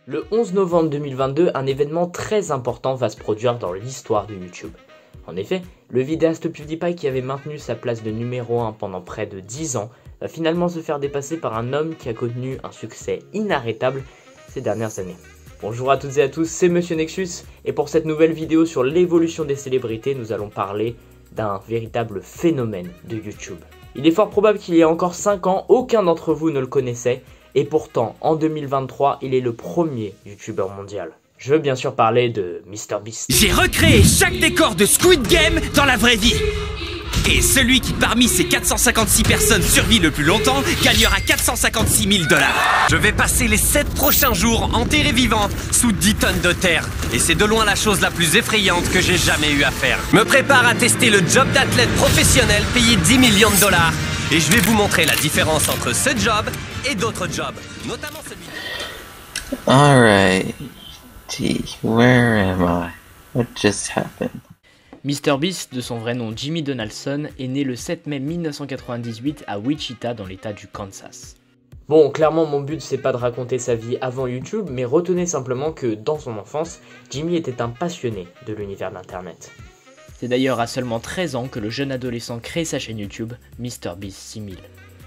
Le 11 novembre 2022, un événement très important va se produire dans l'histoire de YouTube. En effet, le vidéaste PewDiePie qui avait maintenu sa place de numéro 1 pendant près de 10 ans va finalement se faire dépasser par un homme qui a connu un succès inarrêtable ces dernières années. Bonjour à toutes et à tous, c'est Monsieur Nexus et pour cette nouvelle vidéo sur l'évolution des célébrités, nous allons parler d'un véritable phénomène de YouTube. Il est fort probable qu'il y ait encore 5 ans, aucun d'entre vous ne le connaissait et pourtant en 2023, il est le premier YouTuber mondial. Je veux bien sûr parler de MrBeast. J'ai recréé chaque décor de Squid Game dans la vraie vie. Et celui qui parmi ces 456 personnes survit le plus longtemps gagnera 456 000 $. Je vais passer les 7 prochains jours enterré vivante sous 10 tonnes de terre. Et c'est de loin la chose la plus effrayante que j'ai jamais eu à faire. Me prépare à tester le job d'athlète professionnel payé 10 millions de $. Et je vais vous montrer la différence entre ce job et d'autres jobs, notamment celui... Alright, where am I? What just happened? MrBeast, de son vrai nom Jimmy Donaldson, est né le 7 mai 1998 à Wichita dans l'état du Kansas. Bon, clairement mon but c'est pas de raconter sa vie avant YouTube, mais retenez simplement que dans son enfance, Jimmy était un passionné de l'univers d'internet. C'est d'ailleurs à seulement 13 ans que le jeune adolescent crée sa chaîne YouTube, MrBeast 6000.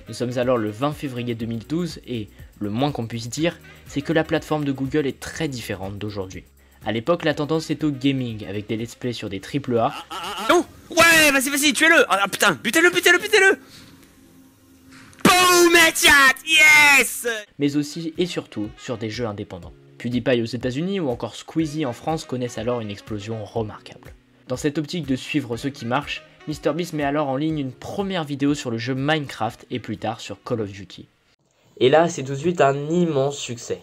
Nous sommes alors le 20 février 2012 et, le moins qu'on puisse dire, c'est que la plateforme de Google est très différente d'aujourd'hui. A l'époque, la tendance est au gaming, avec des let's play sur des AAA. Non. Ouais, vas-y, tuez-le. Ah putain, butez-le. Boom, headshot, yes. Mais aussi et surtout sur des jeux indépendants. PewDiePie aux États-Unis ou encore Squeezie en France connaissent alors une explosion remarquable. Dans cette optique de suivre ce qui marche, MrBeast met alors en ligne une première vidéo sur le jeu Minecraft et plus tard sur Call of Duty. Et là, c'est tout de suite un immense succès.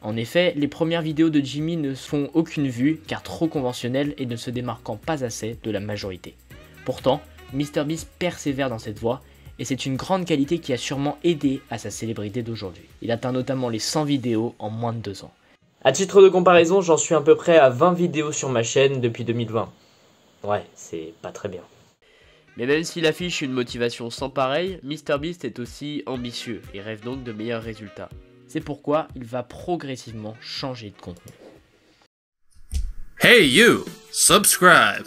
En effet, les premières vidéos de Jimmy ne font aucune vue car trop conventionnelles et ne se démarquant pas assez de la majorité. Pourtant, MrBeast persévère dans cette voie et c'est une grande qualité qui a sûrement aidé à sa célébrité d'aujourd'hui. Il atteint notamment les 100 vidéos en moins de 2 ans. A titre de comparaison, j'en suis à peu près à 20 vidéos sur ma chaîne depuis 2020. Ouais, c'est pas très bien. Mais même s'il affiche une motivation sans pareil, MrBeast est aussi ambitieux et rêve donc de meilleurs résultats. C'est pourquoi il va progressivement changer de contenu. Hey you, subscribe.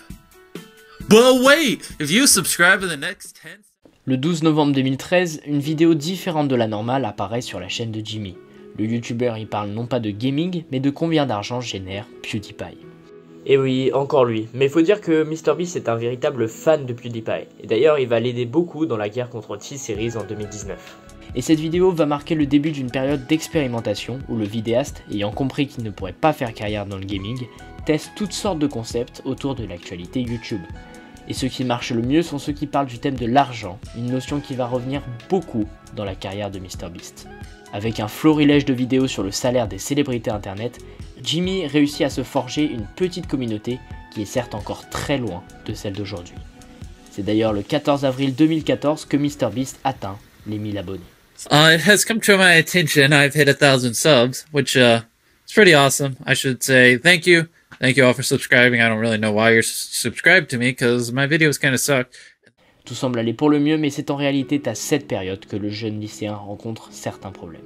But wait, if you subscribe in the next 10... Le 12 novembre 2013, une vidéo différente de la normale apparaît sur la chaîne de Jimmy. Le youtubeur y parle non pas de gaming, mais de combien d'argent génère PewDiePie. Et oui, encore lui. Mais faut dire que MrBeast est un véritable fan de PewDiePie. Et d'ailleurs, il va l'aider beaucoup dans la guerre contre T-Series en 2019. Et cette vidéo va marquer le début d'une période d'expérimentation où le vidéaste, ayant compris qu'il ne pourrait pas faire carrière dans le gaming, teste toutes sortes de concepts autour de l'actualité YouTube. Et ceux qui marchent le mieux sont ceux qui parlent du thème de l'argent, une notion qui va revenir beaucoup dans la carrière de MrBeast. Avec un florilège de vidéos sur le salaire des célébrités internet, Jimmy réussit à se forger une petite communauté qui est certes encore très loin de celle d'aujourd'hui. C'est d'ailleurs le 14 avril 2014 que MrBeast atteint les 1000 abonnés. It has come to my attention I've hit 1000 subs, which is pretty awesome. I should say thank you. Thank you all for subscribing. I don't really know why you're subscribed to me, because my videos kind of suck. Tout semble aller pour le mieux, mais c'est en réalité à cette période que le jeune lycéen rencontre certains problèmes.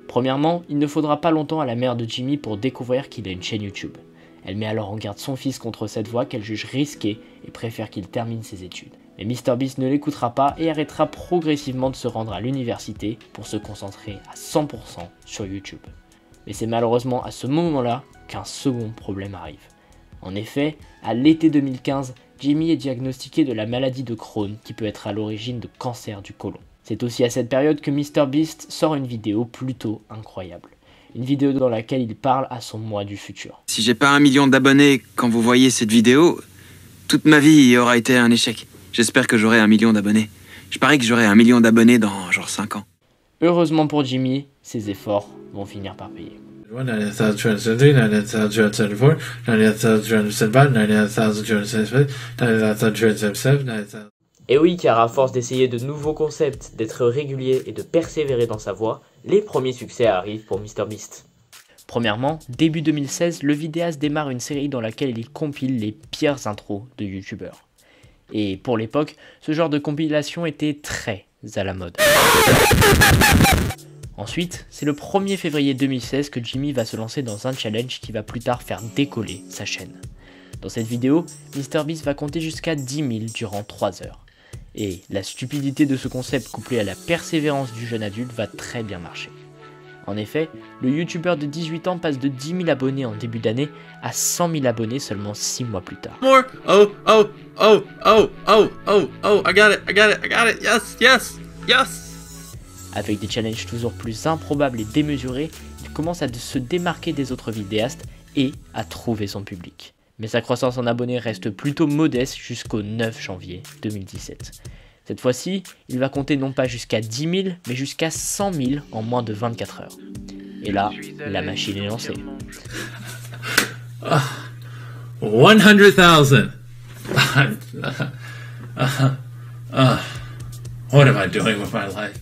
Premièrement, il ne faudra pas longtemps à la mère de Jimmy pour découvrir qu'il a une chaîne YouTube. Elle met alors en garde son fils contre cette voie qu'elle juge risquée et préfère qu'il termine ses études. Mais MrBeast ne l'écoutera pas et arrêtera progressivement de se rendre à l'université pour se concentrer à 100% sur YouTube. Mais c'est malheureusement à ce moment-là qu'un second problème arrive. En effet, à l'été 2015, Jimmy est diagnostiqué de la maladie de Crohn qui peut être à l'origine de cancer du côlon. C'est aussi à cette période que MrBeast sort une vidéo plutôt incroyable. Une vidéo dans laquelle il parle à son moi du futur. Si j'ai pas 1 million d'abonnés quand vous voyez cette vidéo, toute ma vie aura été un échec. J'espère que j'aurai 1 million d'abonnés. Je parie que j'aurai 1 million d'abonnés dans genre 5 ans. Heureusement pour Jimmy, ses efforts vont finir par payer. Et oui, car à force d'essayer de nouveaux concepts, d'être régulier et de persévérer dans sa voie, les premiers succès arrivent pour MrBeast. Premièrement, début 2016, le vidéaste démarre une série dans laquelle il compile les pires intros de youtubeurs. Et pour l'époque, ce genre de compilation était très à la mode. Ensuite, c'est le 1er février 2016 que Jimmy va se lancer dans un challenge qui va plus tard faire décoller sa chaîne. Dans cette vidéo, MrBeast va compter jusqu'à 10 000 durant 3 heures. Et la stupidité de ce concept couplé à la persévérance du jeune adulte va très bien marcher. En effet, le youtubeur de 18 ans passe de 10 000 abonnés en début d'année à 100 000 abonnés seulement 6 mois plus tard. More. Oh, I got it, yes. Avec des challenges toujours plus improbables et démesurés, il commence à se démarquer des autres vidéastes et à trouver son public. Mais sa croissance en abonnés reste plutôt modeste jusqu'au 9 janvier 2017. Cette fois-ci, il va compter non pas jusqu'à 10 000, mais jusqu'à 100 000 en moins de 24 heures. Et là, la machine est lancée. 100,000. What am I doing with my life?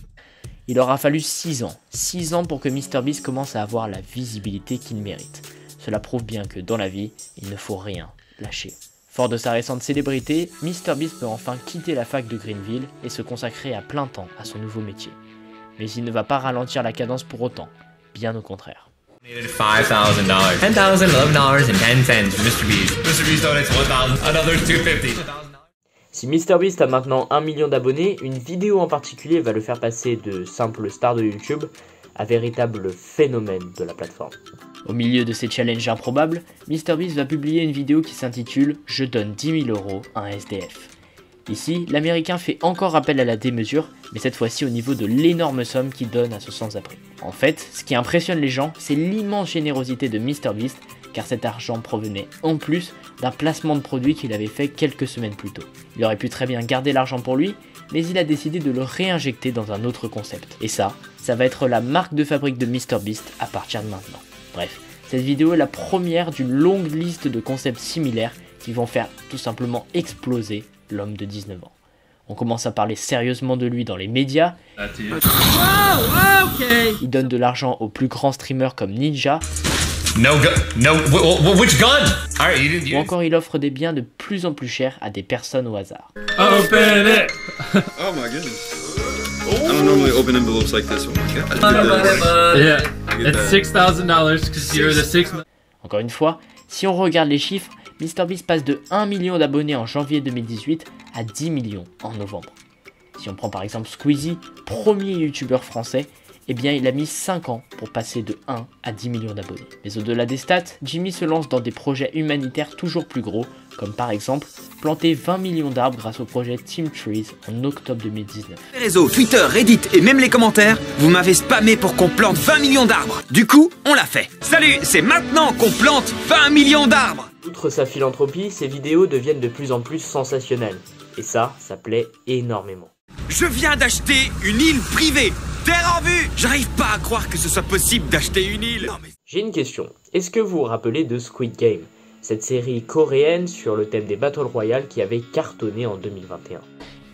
Il aura fallu 6 ans pour que MrBeast commence à avoir la visibilité qu'il mérite. Cela prouve bien que dans la vie, il ne faut rien lâcher. Fort de sa récente célébrité, MrBeast peut enfin quitter la fac de Greenville et se consacrer à plein temps à son nouveau métier. Mais il ne va pas ralentir la cadence pour autant, bien au contraire. $5,000, $10,000, $11.10 for MrBeast. MrBeast donates $1,000, another $250. Si MrBeast a maintenant 1 million d'abonnés, une vidéo en particulier va le faire passer de simple star de YouTube à véritable phénomène de la plateforme. Au milieu de ces challenges improbables, MrBeast va publier une vidéo qui s'intitule « Je donne 10 000 € à un SDF ». Ici, l'américain fait encore appel à la démesure, mais cette fois-ci au niveau de l'énorme somme qu'il donne à ce sans-abri. En fait, ce qui impressionne les gens, c'est l'immense générosité de MrBeast, car cet argent provenait en plus d'un placement de produit qu'il avait fait quelques semaines plus tôt. Il aurait pu très bien garder l'argent pour lui, mais il a décidé de le réinjecter dans un autre concept. Et ça va être la marque de fabrique de MrBeast à partir de maintenant. Bref, cette vidéo est la première d'une longue liste de concepts similaires qui vont faire tout simplement exploser l'homme de 19 ans. On commence à parler sérieusement de lui dans les médias. Il donne de l'argent aux plus grands streamers comme Ninja. Which gun? Alright, you didn't Ou encore il offre des biens de plus en plus chers à des personnes au hasard. Open it! Oh my goodness. I don't normally open envelopes like this. Oh my god. Yeah, it's $6,000 because you're the 6. Encore une fois, si on regarde les chiffres, MrBeast passe de 1 million d'abonnés en janvier 2018 à 10 millions en novembre. Si on prend par exemple Squeezie, premier youtubeur français, eh bien il a mis 5 ans pour passer de 1 à 10 millions d'abonnés. Mais au-delà des stats, Jimmy se lance dans des projets humanitaires toujours plus gros, comme par exemple planter 20 millions d'arbres grâce au projet Team Trees en octobre 2019. Les réseaux, Twitter, Reddit et même les commentaires, vous m'avez spammé pour qu'on plante 20 millions d'arbres. Du coup, on l'a fait. Salut, c'est maintenant qu'on plante 20 millions d'arbres. Outre sa philanthropie, ses vidéos deviennent de plus en plus sensationnelles. Et ça plaît énormément. Je viens d'acheter une île privée. Terre en vue. J'arrive pas à croire que ce soit possible d'acheter une île. J'ai une question. Est-ce que vous vous rappelez de Squid Game, cette série coréenne sur le thème des Battle Royale qui avait cartonné en 2021 ?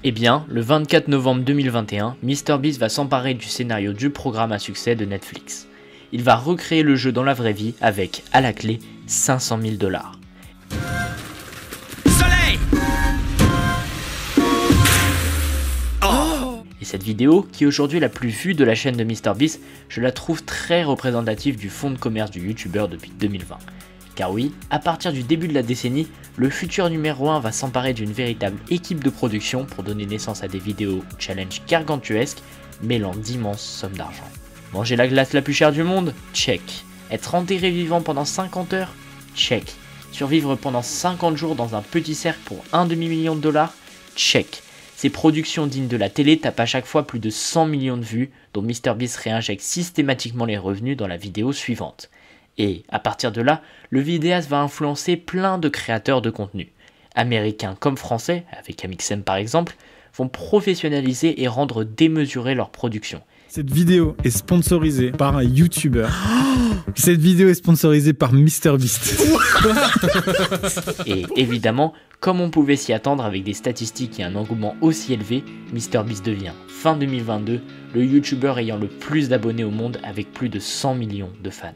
Eh bien, le 24 novembre 2021, MrBeast va s'emparer du scénario du programme à succès de Netflix. Il va recréer le jeu dans la vraie vie avec, à la clé, $500 000. Soleil. Et cette vidéo, qui est aujourd'hui la plus vue de la chaîne de MrBeast, je la trouve très représentative du fonds de commerce du youtubeur depuis 2020. Car oui, à partir du début de la décennie, le futur numéro 1 va s'emparer d'une véritable équipe de production pour donner naissance à des vidéos challenge gargantuesques, mêlant d'immenses sommes d'argent. Manger la glace la plus chère du monde? Check. Être enterré vivant pendant 50 heures? Check. Survivre pendant 50 jours dans un petit cercle pour $1,5 million? Check. Ces productions dignes de la télé tapent à chaque fois plus de 100 millions de vues, dont MrBeast réinjecte systématiquement les revenus dans la vidéo suivante. Et, à partir de là, le vidéaste va influencer plein de créateurs de contenu. Américains comme français, avec Amixem par exemple, vont professionnaliser et rendre démesurée leur production. Cette vidéo est sponsorisée par un YouTuber. Cette vidéo est sponsorisée par MrBeast. Et évidemment, comme on pouvait s'y attendre avec des statistiques et un engouement aussi élevé, MrBeast devient, fin 2022, le YouTuber ayant le plus d'abonnés au monde avec plus de 100 millions de fans.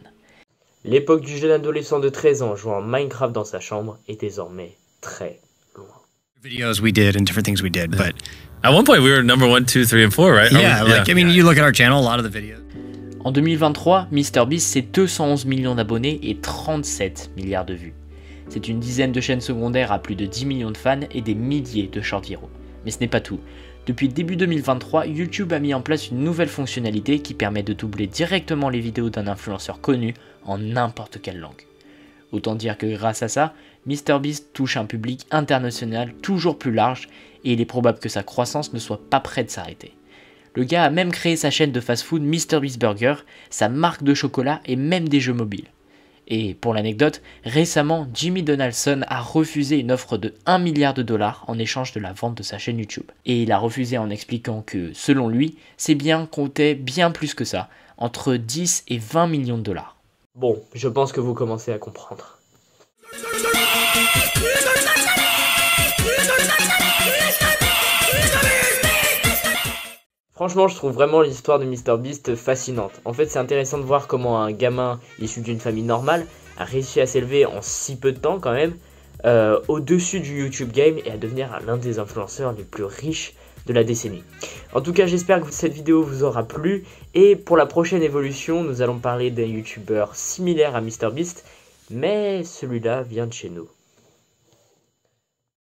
L'époque du jeune adolescent de 13 ans jouant Minecraft dans sa chambre est désormais très loin. Videos we did and different things we did, but At one point, we were number 1, 2, 3, and 4, right? yeah, I mean, you look at our channel, a lot of the videos. En 2023, MrBeast c'est 211 millions d'abonnés et 37 milliards de vues. C'est une dizaine de chaînes secondaires à plus de 10 millions de fans et des milliers de short vidéos. Mais ce n'est pas tout. Depuis début 2023, YouTube a mis en place une nouvelle fonctionnalité qui permet de doubler directement les vidéos d'un influenceur connu en n'importe quelle langue. Autant dire que grâce à ça, MrBeast touche un public international toujours plus large et il est probable que sa croissance ne soit pas près de s'arrêter. Le gars a même créé sa chaîne de fast-food MrBeast Burger, sa marque de chocolat et même des jeux mobiles. Et pour l'anecdote, récemment, Jimmy Donaldson a refusé une offre de 1 milliard de dollars en échange de la vente de sa chaîne YouTube. Et il a refusé en expliquant que, selon lui, ses biens comptaient bien plus que ça, entre 10 et 20 millions de dollars. Bon, je pense que vous commencez à comprendre. Franchement, je trouve vraiment l'histoire de MrBeast fascinante. En fait, c'est intéressant de voir comment un gamin issu d'une famille normale a réussi à s'élever en si peu de temps quand même, au-dessus du YouTube game et à devenir l'un des influenceurs les plus riches de la décennie. En tout cas, j'espère que cette vidéo vous aura plu et pour la prochaine évolution, nous allons parler d'un YouTuber similaire à MrBeast, mais celui-là vient de chez nous.